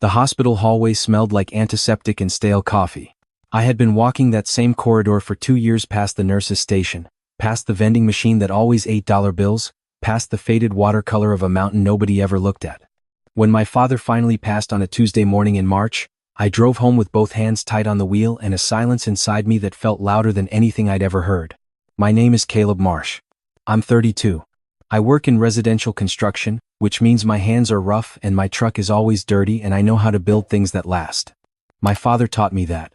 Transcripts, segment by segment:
The hospital hallway smelled like antiseptic and stale coffee. I had been walking that same corridor for 2 years, past the nurse's station, past the vending machine that always ate dollar bills, past the faded watercolor of a mountain nobody ever looked at. When my father finally passed on a Tuesday morning in March, I drove home with both hands tight on the wheel and a silence inside me that felt louder than anything I'd ever heard. My name is Caleb Marsh. I'm 32. I work in residential construction, which means my hands are rough and my truck is always dirty, and I know how to build things that last. My father taught me that.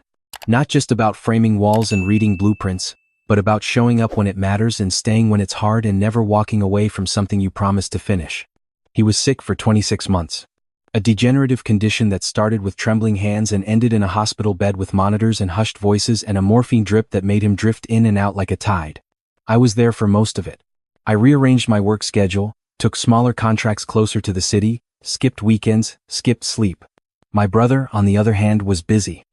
Not just about framing walls and reading blueprints, but about showing up when it matters and staying when it's hard and never walking away from something you promised to finish. He was sick for 26 months. A degenerative condition that started with trembling hands and ended in a hospital bed with monitors and hushed voices and a morphine drip that made him drift in and out like a tide. I was there for most of it. I rearranged my work schedule, took smaller contracts closer to the city, skipped weekends, skipped sleep. My brother, on the other hand, was busy.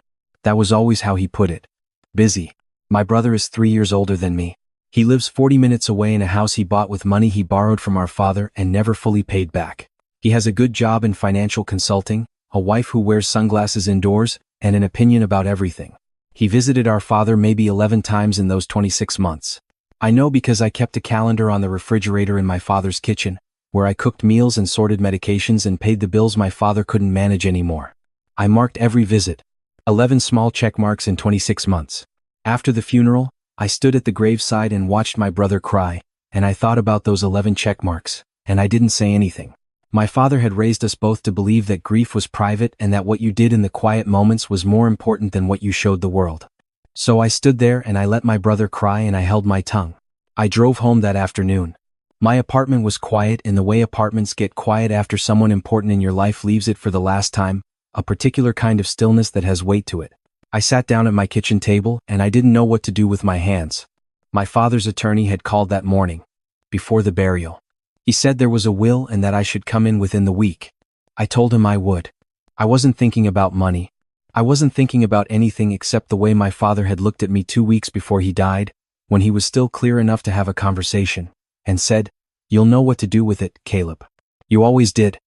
That was always how he put it. Busy. My brother is 3 years older than me. He lives 40 minutes away in a house he bought with money he borrowed from our father and never fully paid back. He has a good job in financial consulting, a wife who wears sunglasses indoors, and an opinion about everything. He visited our father maybe 11 times in those 26 months. I know because I kept a calendar on the refrigerator in my father's kitchen, where I cooked meals and sorted medications and paid the bills my father couldn't manage anymore. I marked every visit. 11 small check marks in 26 months. After the funeral, I stood at the graveside and watched my brother cry, and I thought about those 11 check marks, and I didn't say anything. My father had raised us both to believe that grief was private and that what you did in the quiet moments was more important than what you showed the world. So I stood there and I let my brother cry and I held my tongue. I drove home that afternoon. My apartment was quiet in the way apartments get quiet after someone important in your life leaves it for the last time, a particular kind of stillness that has weight to it. I sat down at my kitchen table and I didn't know what to do with my hands. My father's attorney had called that morning, before the burial. He said there was a will and that I should come in within the week. I told him I would. I wasn't thinking about money. I wasn't thinking about anything except the way my father had looked at me 2 weeks before he died, when he was still clear enough to have a conversation, and said, "You'll know what to do with it, Caleb. You always did."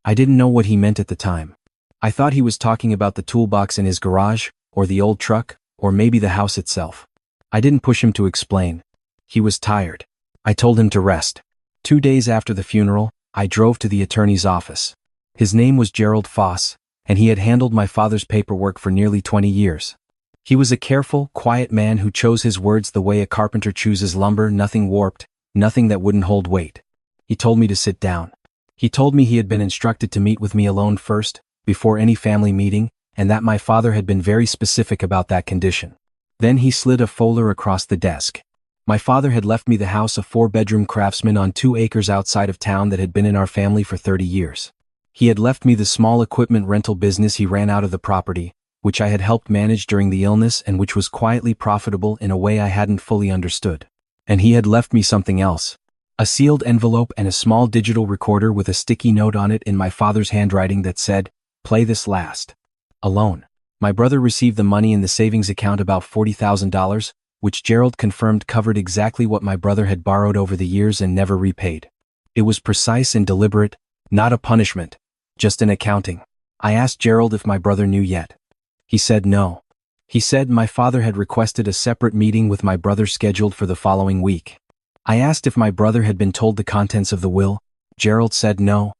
I didn't know what he meant at the time. I thought he was talking about the toolbox in his garage, or the old truck, or maybe the house itself. I didn't push him to explain. He was tired. I told him to rest. 2 days after the funeral, I drove to the attorney's office. His name was Gerald Foss, and he had handled my father's paperwork for nearly 20 years. He was a careful, quiet man who chose his words the way a carpenter chooses lumber, nothing warped, nothing that wouldn't hold weight. He told me to sit down. He told me he had been instructed to meet with me alone first, before any family meeting, and that my father had been very specific about that condition. Then he slid a folder across the desk. My father had left me the house, a 4-bedroom craftsman on 2 acres outside of town that had been in our family for 30 years. He had left me the small equipment rental business he ran out of the property, which I had helped manage during the illness and which was quietly profitable in a way I hadn't fully understood. And he had left me something else. A sealed envelope and a small digital recorder with a sticky note on it in my father's handwriting that said, "Play this last." Alone. My brother received the money in the savings account, about $40,000, which Gerald confirmed covered exactly what my brother had borrowed over the years and never repaid. It was precise and deliberate, not a punishment, just an accounting. I asked Gerald if my brother knew yet. He said no. He said my father had requested a separate meeting with my brother scheduled for the following week. I asked if my brother had been told the contents of the will. Gerald said no.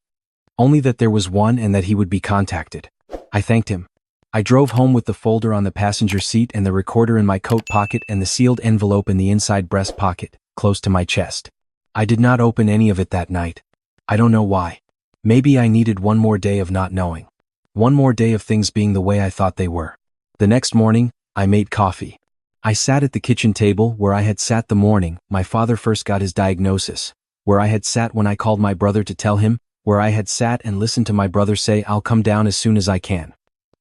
Only that there was one and that he would be contacted. I thanked him. I drove home with the folder on the passenger seat and the recorder in my coat pocket and the sealed envelope in the inside breast pocket, close to my chest. I did not open any of it that night. I don't know why. Maybe I needed one more day of not knowing. One more day of things being the way I thought they were. The next morning, I made coffee. I sat at the kitchen table where I had sat the morning my father first got his diagnosis, where I had sat when I called my brother to tell him, where I had sat and listened to my brother say, "I'll come down as soon as I can."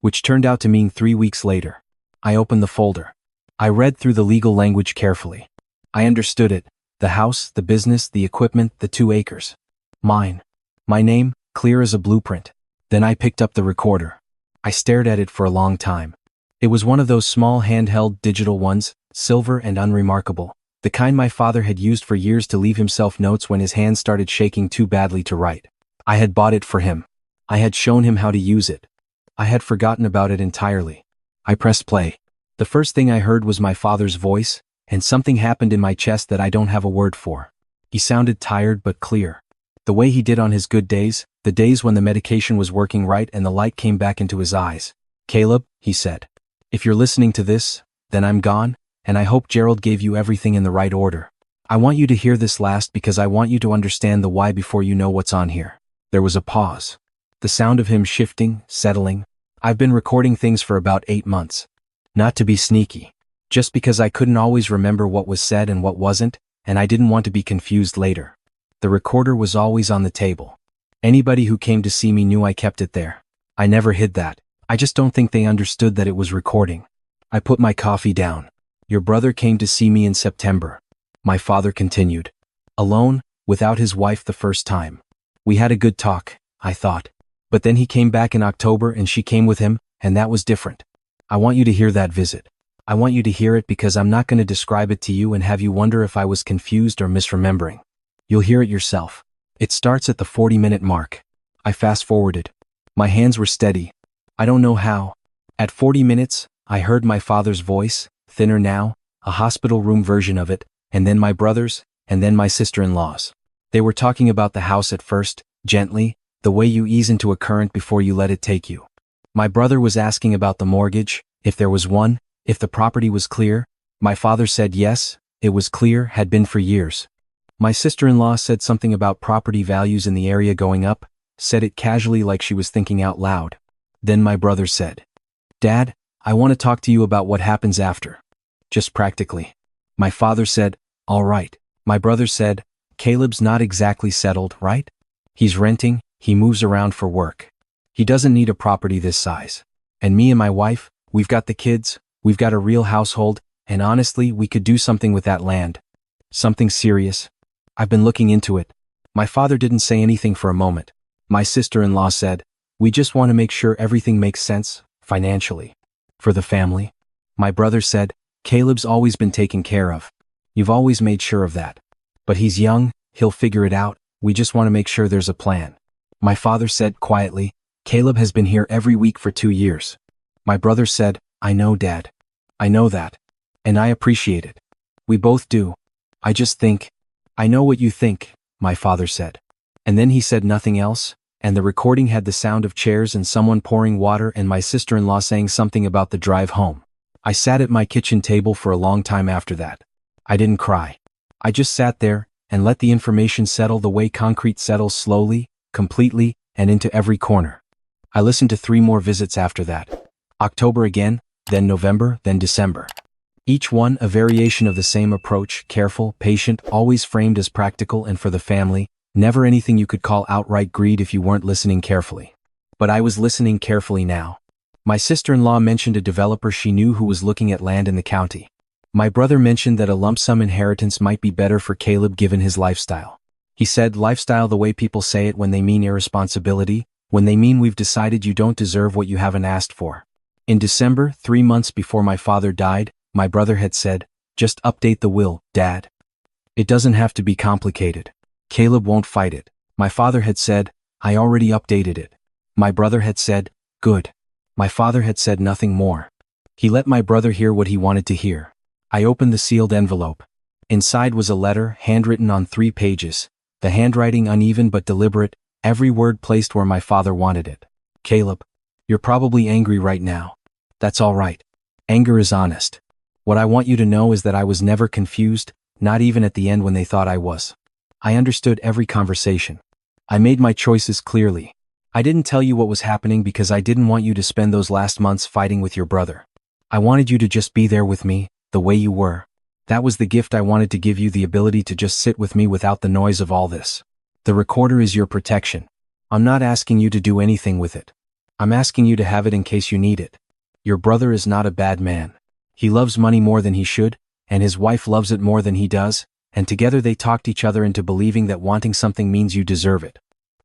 Which turned out to mean 3 weeks later. I opened the folder. I read through the legal language carefully. I understood it. The house, the business, the equipment, the 2 acres. Mine. My name, clear as a blueprint. Then I picked up the recorder. I stared at it for a long time. It was one of those small handheld digital ones, silver and unremarkable, the kind my father had used for years to leave himself notes when his hands started shaking too badly to write. I had bought it for him. I had shown him how to use it. I had forgotten about it entirely. I pressed play. The first thing I heard was my father's voice, and something happened in my chest that I don't have a word for. He sounded tired but clear. The way he did on his good days, the days when the medication was working right and the light came back into his eyes. "Caleb," he said. "If you're listening to this, then I'm gone, and I hope Gerald gave you everything in the right order. I want you to hear this last because I want you to understand the why before you know what's on here." There was a pause. The sound of him shifting, settling. "I've been recording things for about 8 months. Not to be sneaky. Just because I couldn't always remember what was said and what wasn't, and I didn't want to be confused later. The recorder was always on the table. Anybody who came to see me knew I kept it there. I never hid that. I just don't think they understood that it was recording." I put my coffee down. "Your brother came to see me in September," my father continued. "Alone, without his wife the first time. We had a good talk, I thought. But then he came back in October and she came with him, and that was different. I want you to hear that visit. I want you to hear it because I'm not going to describe it to you and have you wonder if I was confused or misremembering. You'll hear it yourself. It starts at the 40-minute mark. I fast-forwarded. My hands were steady. I don't know how. At 40 minutes, I heard my father's voice, thinner now, a hospital room version of it, and then my brother's, and then my sister-in-law's. They were talking about the house at first, gently, the way you ease into a current before you let it take you. My brother was asking about the mortgage, if there was one, if the property was clear. My father said yes, it was clear, had been for years. My sister-in-law said something about property values in the area going up, said it casually like she was thinking out loud. Then my brother said, "Dad, I want to talk to you about what happens after. Just practically." My father said, "All right." My brother said, "Caleb's not exactly settled, right? He's renting, he moves around for work. He doesn't need a property this size. And me and my wife, we've got the kids, we've got a real household, and honestly, we could do something with that land. Something serious. I've been looking into it." My father didn't say anything for a moment. My sister-in-law said, "We just want to make sure everything makes sense, financially. For the family." My brother said, "Caleb's always been taken care of. You've always made sure of that. But he's young, he'll figure it out, we just want to make sure there's a plan." My father said quietly, "Caleb has been here every week for 2 years. My brother said, "I know, Dad. I know that. And I appreciate it. We both do. I just think." "I know what you think," my father said. And then he said nothing else, and the recording had the sound of chairs and someone pouring water and my sister-in-law saying something about the drive home. I sat at my kitchen table for a long time after that. I didn't cry. I just sat there and let the information settle the way concrete settles slowly, completely, and into every corner. I listened to 3 more visits after that. October again, then November, then December. Each one a variation of the same approach, careful, patient, always framed as practical and for the family, never anything you could call outright greed if you weren't listening carefully. But I was listening carefully now. My sister-in-law mentioned a developer she knew who was looking at land in the county. My brother mentioned that a lump sum inheritance might be better for Caleb given his lifestyle. He said lifestyle the way people say it when they mean irresponsibility, when they mean we've decided you don't deserve what you haven't asked for. In December, 3 months before my father died, my brother had said, "Just update the will, Dad. It doesn't have to be complicated. Caleb won't fight it." My father had said, "I already updated it." My brother had said, "Good." My father had said nothing more. He let my brother hear what he wanted to hear. I opened the sealed envelope. Inside was a letter, handwritten on 3 pages, the handwriting uneven but deliberate, every word placed where my father wanted it. "Caleb, you're probably angry right now. That's all right. Anger is honest. What I want you to know is that I was never confused, not even at the end when they thought I was. I understood every conversation. I made my choices clearly. I didn't tell you what was happening because I didn't want you to spend those last months fighting with your brother. I wanted you to just be there with me, the way you were. That was the gift I wanted to give you, the ability to just sit with me without the noise of all this. The recorder is your protection. I'm not asking you to do anything with it. I'm asking you to have it in case you need it. Your brother is not a bad man. He loves money more than he should, and his wife loves it more than he does, and together they talked each other into believing that wanting something means you deserve it.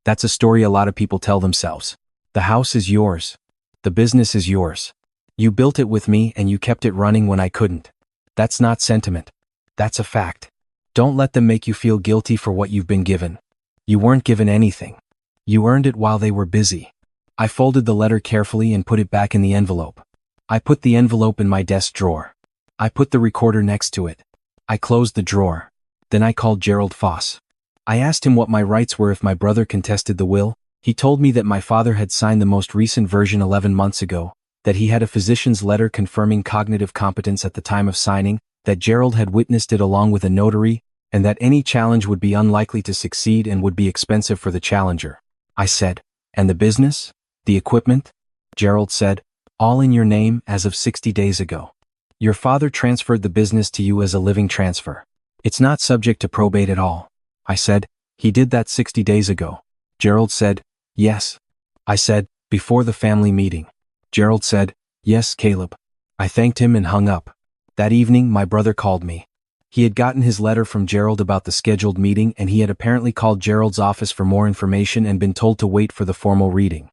That's a story a lot of people tell themselves. The house is yours. The business is yours. You built it with me and you kept it running when I couldn't. That's not sentiment. That's a fact. Don't let them make you feel guilty for what you've been given. You weren't given anything. You earned it while they were busy. I folded the letter carefully and put it back in the envelope. I put the envelope in my desk drawer. I put the recorder next to it. I closed the drawer. Then I called Gerald Foss. I asked him what my rights were if my brother contested the will. He told me that my father had signed the most recent version 11 months ago, that he had a physician's letter confirming cognitive competence at the time of signing, that Gerald had witnessed it along with a notary, and that any challenge would be unlikely to succeed and would be expensive for the challenger. I said, "And the business? The equipment?" Gerald said, "All in your name as of 60 days ago. Your father transferred the business to you as a living transfer. It's not subject to probate at all." I said, "He did that 60 days ago." Gerald said, "Yes." I said, "Before the family meeting?" Gerald said, "Yes, Caleb." I thanked him and hung up. That evening, my brother called me. He had gotten his letter from Gerald about the scheduled meeting, and he had apparently called Gerald's office for more information and been told to wait for the formal reading.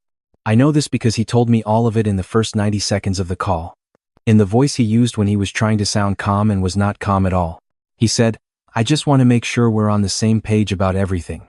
I know this because he told me all of it in the first 90 seconds of the call. In the voice he used when he was trying to sound calm and was not calm at all. He said, "I just want to make sure we're on the same page about everything."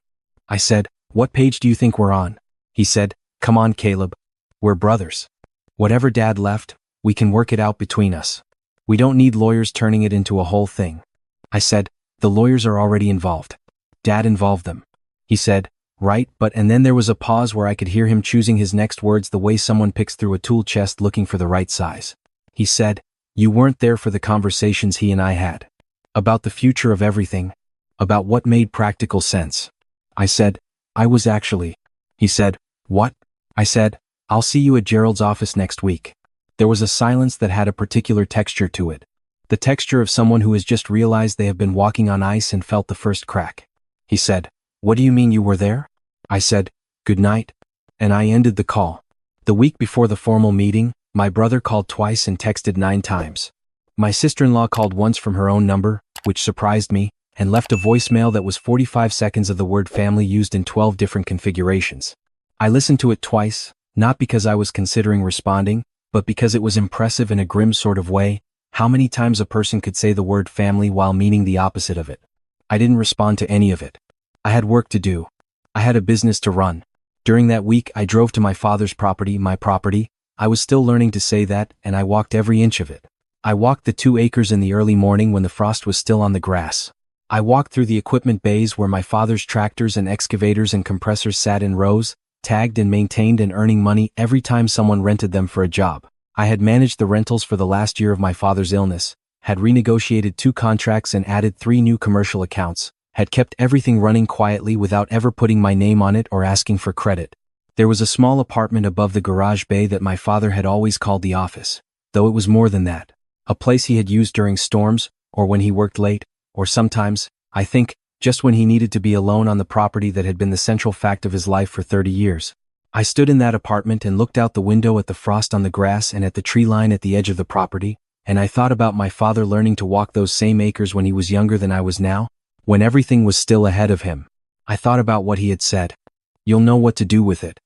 I said, "What page do you think we're on?" He said, "Come on, Caleb. We're brothers. Whatever Dad left, we can work it out between us. We don't need lawyers turning it into a whole thing." I said, "The lawyers are already involved. Dad involved them." He said, "Right, but," and then there was a pause where I could hear him choosing his next words the way someone picks through a tool chest looking for the right size. He said, "You weren't there for the conversations he and I had. About the future of everything. About what made practical sense." I said, "I was actually." He said, "What?" I said, "I'll see you at Gerald's office next week." There was a silence that had a particular texture to it. The texture of someone who has just realized they have been walking on ice and felt the first crack. He said, "What do you mean you were there?" I said, "Good night." And I ended the call. The week before the formal meeting, my brother called twice and texted 9 times. My sister-in-law called once from her own number, which surprised me, and left a voicemail that was 45 seconds of the word family used in 12 different configurations. I listened to it twice, not because I was considering responding, but because it was impressive in a grim sort of way, how many times a person could say the word family while meaning the opposite of it. I didn't respond to any of it. I had work to do. I had a business to run. During that week, I drove to my father's property, my property. I was still learning to say that, and I walked every inch of it. I walked the 2 acres in the early morning when the frost was still on the grass. I walked through the equipment bays where my father's tractors and excavators and compressors sat in rows, tagged and maintained and earning money every time someone rented them for a job. I had managed the rentals for the last year of my father's illness, had renegotiated 2 contracts and added 3 new commercial accounts, had kept everything running quietly without ever putting my name on it or asking for credit. There was a small apartment above the garage bay that my father had always called the office, though it was more than that. A place he had used during storms, or when he worked late, or sometimes, I think, just when he needed to be alone on the property that had been the central fact of his life for 30 years. I stood in that apartment and looked out the window at the frost on the grass and at the tree line at the edge of the property, and I thought about my father learning to walk those same acres when he was younger than I was now, when everything was still ahead of him. I thought about what he had said. "You'll know what to do with it."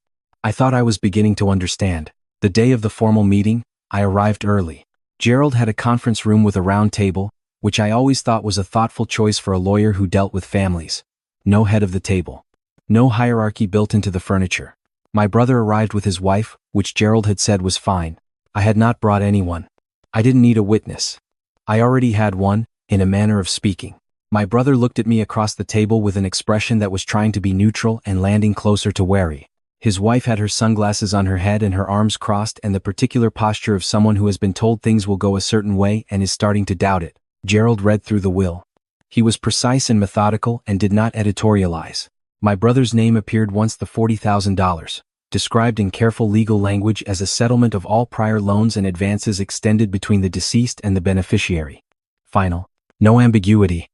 I thought I was beginning to understand. The day of the formal meeting, I arrived early. Gerald had a conference room with a round table, which I always thought was a thoughtful choice for a lawyer who dealt with families. No head of the table. No hierarchy built into the furniture. My brother arrived with his wife, which Gerald had said was fine. I had not brought anyone. I didn't need a witness. I already had one, in a manner of speaking. My brother looked at me across the table with an expression that was trying to be neutral and landing closer to wary. His wife had her sunglasses on her head and her arms crossed and the particular posture of someone who has been told things will go a certain way and is starting to doubt it. Gerald read through the will. He was precise and methodical and did not editorialize. My brother's name appeared once, the $40,000, described in careful legal language as a settlement of all prior loans and advances extended between the deceased and the beneficiary. Final. No ambiguity.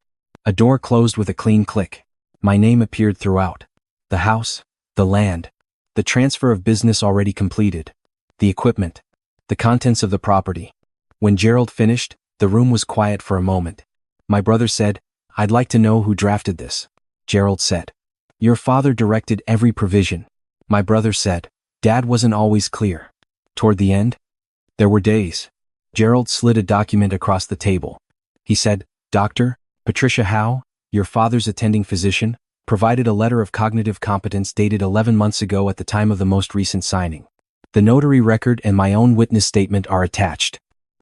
A door closed with a clean click. My name appeared throughout. The house, the land, the transfer of business already completed, the equipment, the contents of the property. When Gerald finished, the room was quiet for a moment. My brother said, "I'd like to know who drafted this." Gerald said, "Your father directed every provision." My brother said, "Dad wasn't always clear." Toward the end, there were days. Gerald slid a document across the table. He said, "Dr. Patricia Howe, your father's attending physician, provided a letter of cognitive competence dated 11 months ago at the time of the most recent signing. The notary record and my own witness statement are attached.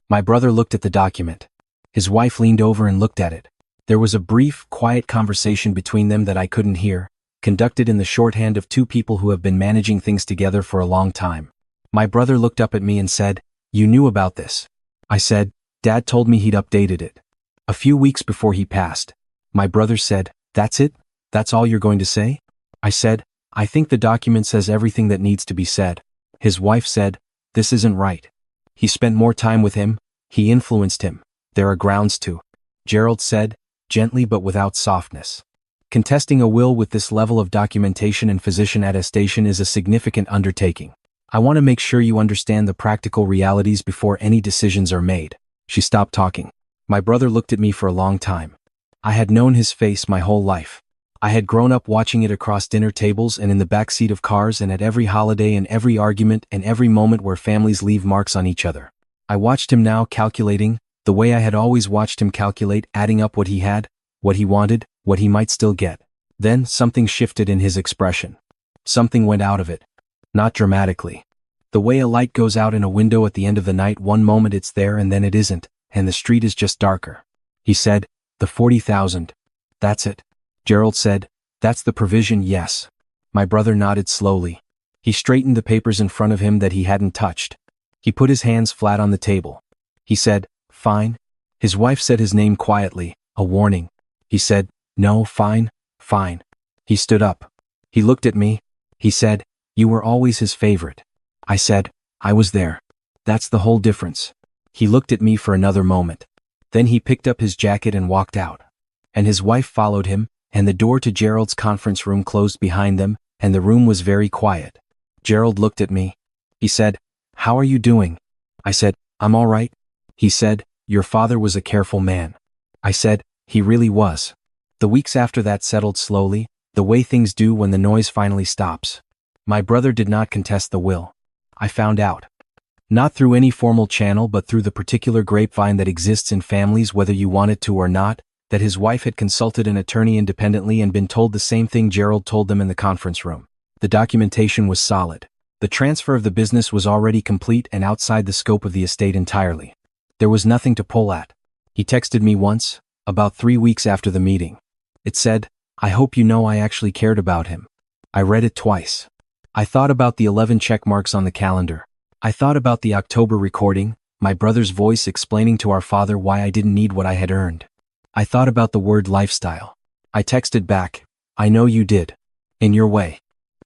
My brother looked at the document. His wife leaned over and looked at it. There was a brief, quiet conversation between them that I couldn't hear, conducted in the shorthand of two people who have been managing things together for a long time. My brother looked up at me and said, "You knew about this?" I said, "Dad told me he'd updated it a few weeks before he passed." My brother said, "That's it? That's all you're going to say?" I said, "I think the document says everything that needs to be said." His wife said, "This isn't right. He spent more time with him, he influenced him. There are grounds to." Gerald said, gently but without softness. "Contesting a will with this level of documentation and physician attestation is a significant undertaking. I want to make sure you understand the practical realities before any decisions are made." She stopped talking. My brother looked at me for a long time. I had known his face my whole life. I had grown up watching it across dinner tables and in the backseat of cars and at every holiday and every argument and every moment where families leave marks on each other. I watched him now calculating, the way I had always watched him calculate, adding up what he had, what he wanted, what he might still get. Then something shifted in his expression. Something went out of it. Not dramatically. The way a light goes out in a window at the end of the night, one moment it's there and then it isn't, and the street is just darker. He said, "The 40,000. That's it." Gerald said, "That's the provision, yes." My brother nodded slowly. He straightened the papers in front of him that he hadn't touched. He put his hands flat on the table. He said, "Fine." His wife said his name quietly, a warning. He said, "No, fine, fine." He stood up. He looked at me. He said, "You were always his favorite." I said, "I was there. That's the whole difference." He looked at me for another moment. Then he picked up his jacket and walked out. And his wife followed him, and the door to Gerald's conference room closed behind them, and the room was very quiet. Gerald looked at me. He said, "How are you doing?" I said, "I'm all right." He said, "Your father was a careful man." I said, "He really was." The weeks after that settled slowly, the way things do when the noise finally stops. My brother did not contest the will. I found out. Not through any formal channel but through the particular grapevine that exists in families whether you want it to or not, that his wife had consulted an attorney independently and been told the same thing Gerald told them in the conference room. The documentation was solid. The transfer of the business was already complete and outside the scope of the estate entirely. There was nothing to pull at. He texted me once, about 3 weeks after the meeting. It said, "I hope you know I actually cared about him." I read it twice. I thought about the 11 check marks on the calendar. I thought about the October recording, my brother's voice explaining to our father why I didn't need what I had earned. I thought about the word lifestyle. I texted back, "I know you did. In your way."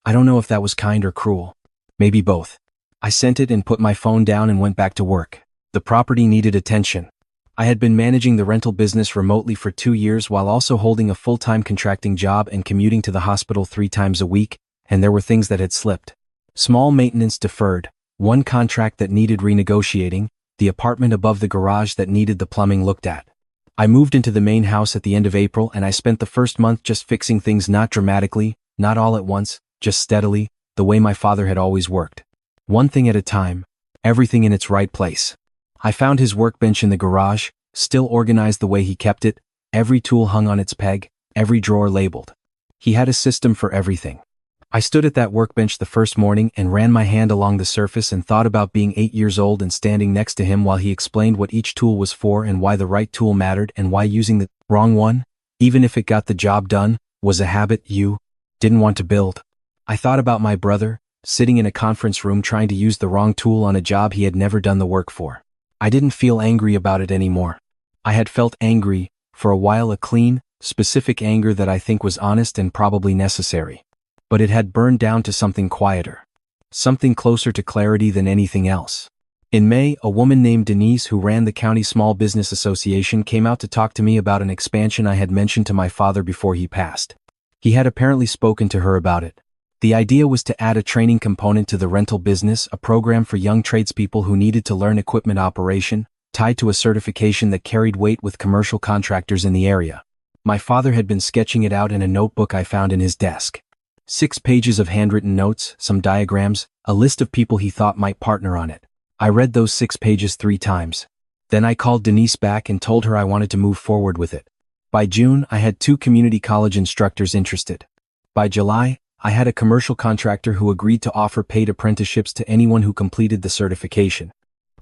I don't know if that was kind or cruel. Maybe both. I sent it and put my phone down and went back to work. The property needed attention. I had been managing the rental business remotely for 2 years while also holding a full-time contracting job and commuting to the hospital 3 times a week, and there were things that had slipped. Small maintenance deferred, one contract that needed renegotiating, the apartment above the garage that needed the plumbing looked at. I moved into the main house at the end of April and I spent the first month just fixing things, not dramatically, not all at once, just steadily, the way my father had always worked. One thing at a time, everything in its right place. I found his workbench in the garage, still organized the way he kept it, every tool hung on its peg, every drawer labeled. He had a system for everything. I stood at that workbench the first morning and ran my hand along the surface and thought about being 8 years old and standing next to him while he explained what each tool was for and why the right tool mattered and why using the wrong one, even if it got the job done, was a habit you didn't want to build. I thought about my brother, sitting in a conference room trying to use the wrong tool on a job he had never done the work for. I didn't feel angry about it anymore. I had felt angry, for a while, a clean, specific anger that I think was honest and probably necessary. But it had burned down to something quieter. Something closer to clarity than anything else. In May, a woman named Denise who ran the County Small Business Association came out to talk to me about an expansion I had mentioned to my father before he passed. He had apparently spoken to her about it. The idea was to add a training component to the rental business, a program for young tradespeople who needed to learn equipment operation, tied to a certification that carried weight with commercial contractors in the area. My father had been sketching it out in a notebook I found in his desk. 6 pages of handwritten notes, some diagrams, a list of people he thought might partner on it. I read those 6 pages 3 times. Then I called Denise back and told her I wanted to move forward with it. By June, I had 2 community college instructors interested. By July, I had a commercial contractor who agreed to offer paid apprenticeships to anyone who completed the certification.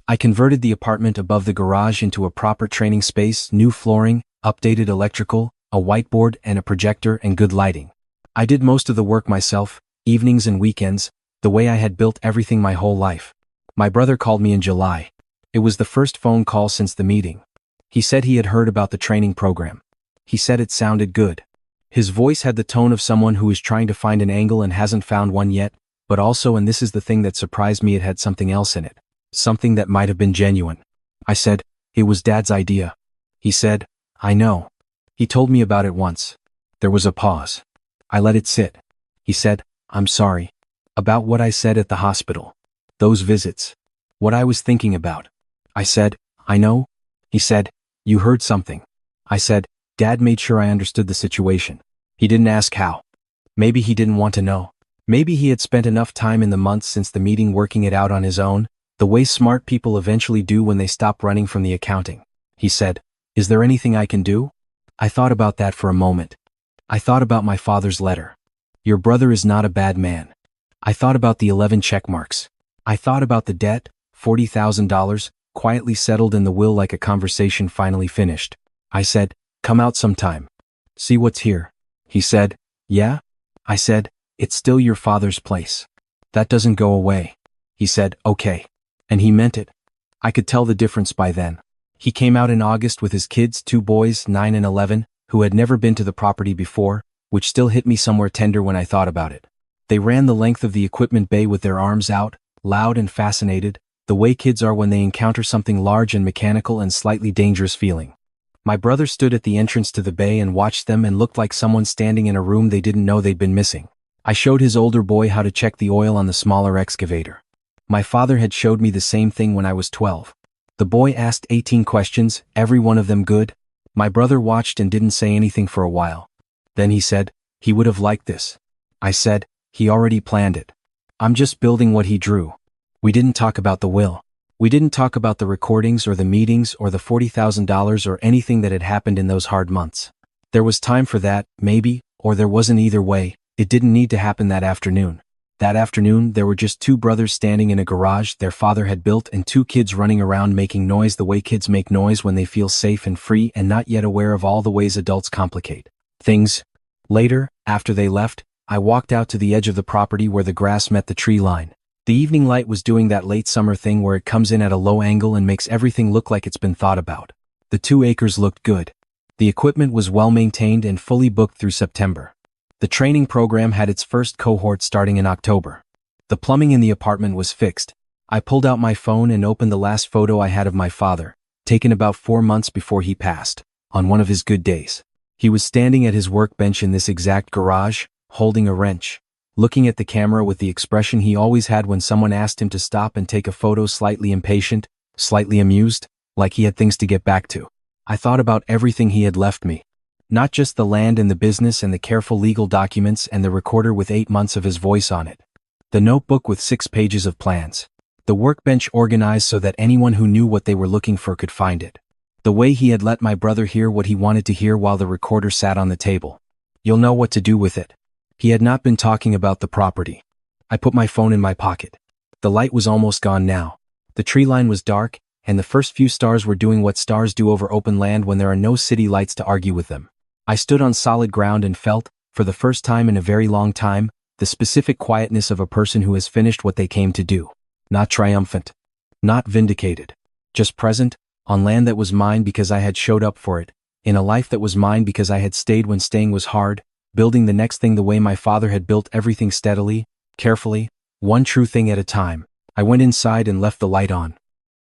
I converted the apartment above the garage into a proper training space, new flooring, updated electrical, a whiteboard and a projector and good lighting. I did most of the work myself, evenings and weekends, the way I had built everything my whole life. My brother called me in July. It was the first phone call since the meeting. He said he had heard about the training program. He said it sounded good. His voice had the tone of someone who is trying to find an angle and hasn't found one yet, but also, and this is the thing that surprised me, it had something else in it. Something that might have been genuine. I said, "It was Dad's idea." He said, "I know. He told me about it once." There was a pause. I let it sit. He said, "I'm sorry. About what I said at the hospital. Those visits. What I was thinking about." I said, "I know." He said, "You heard something." I said, "Dad made sure I understood the situation. He didn't ask how. Maybe he didn't want to know. Maybe he had spent enough time in the months since the meeting working it out on his own, the way smart people eventually do when they stop running from the accounting." He said, "Is there anything I can do?" I thought about that for a moment. I thought about my father's letter. "Your brother is not a bad man." I thought about the 11 check marks. I thought about the debt, $40,000, quietly settled in the will like a conversation finally finished. I said, "Come out sometime. See what's here." He said, "Yeah?" I said, "It's still your father's place. That doesn't go away." He said, "Okay." And he meant it. I could tell the difference by then. He came out in August with his kids, 2 boys, 9 and 11, who had never been to the property before, which still hit me somewhere tender when I thought about it. They ran the length of the equipment bay with their arms out, loud and fascinated, the way kids are when they encounter something large and mechanical and slightly dangerous feeling. My brother stood at the entrance to the bay and watched them and looked like someone standing in a room they didn't know they'd been missing. I showed his older boy how to check the oil on the smaller excavator. My father had showed me the same thing when I was 12. The boy asked 18 questions, every one of them good. My brother watched and didn't say anything for a while. Then he said, "He would have liked this." I said, "He already planned it. I'm just building what he drew." We didn't talk about the will. We didn't talk about the recordings or the meetings or the $40,000 or anything that had happened in those hard months. There was time for that, maybe, or there wasn't. Either way, it didn't need to happen that afternoon. That afternoon, there were just 2 brothers standing in a garage their father had built and 2 kids running around making noise the way kids make noise when they feel safe and free and not yet aware of all the ways adults complicate things. Later, after they left, I walked out to the edge of the property where the grass met the tree line. The evening light was doing that late summer thing where it comes in at a low angle and makes everything look like it's been thought about. The 2 acres looked good. The equipment was well maintained and fully booked through September. The training program had its first cohort starting in October. The plumbing in the apartment was fixed. I pulled out my phone and opened the last photo I had of my father, taken about 4 months before he passed, on one of his good days. He was standing at his workbench in this exact garage, holding a wrench, looking at the camera with the expression he always had when someone asked him to stop and take a photo, slightly impatient, slightly amused, like he had things to get back to. I thought about everything he had left me. Not just the land and the business and the careful legal documents and the recorder with 8 months of his voice on it. The notebook with 6 pages of plans. The workbench organized so that anyone who knew what they were looking for could find it. The way he had let my brother hear what he wanted to hear while the recorder sat on the table. You'll know what to do with it. He had not been talking about the property. I put my phone in my pocket. The light was almost gone now. The tree line was dark, and the first few stars were doing what stars do over open land when there are no city lights to argue with them. I stood on solid ground and felt, for the first time in a very long time, the specific quietness of a person who has finished what they came to do. Not triumphant. Not vindicated. Just present, on land that was mine because I had showed up for it, in a life that was mine because I had stayed when staying was hard, building the next thing the way my father had built everything steadily, carefully, one true thing at a time. I went inside and left the light on.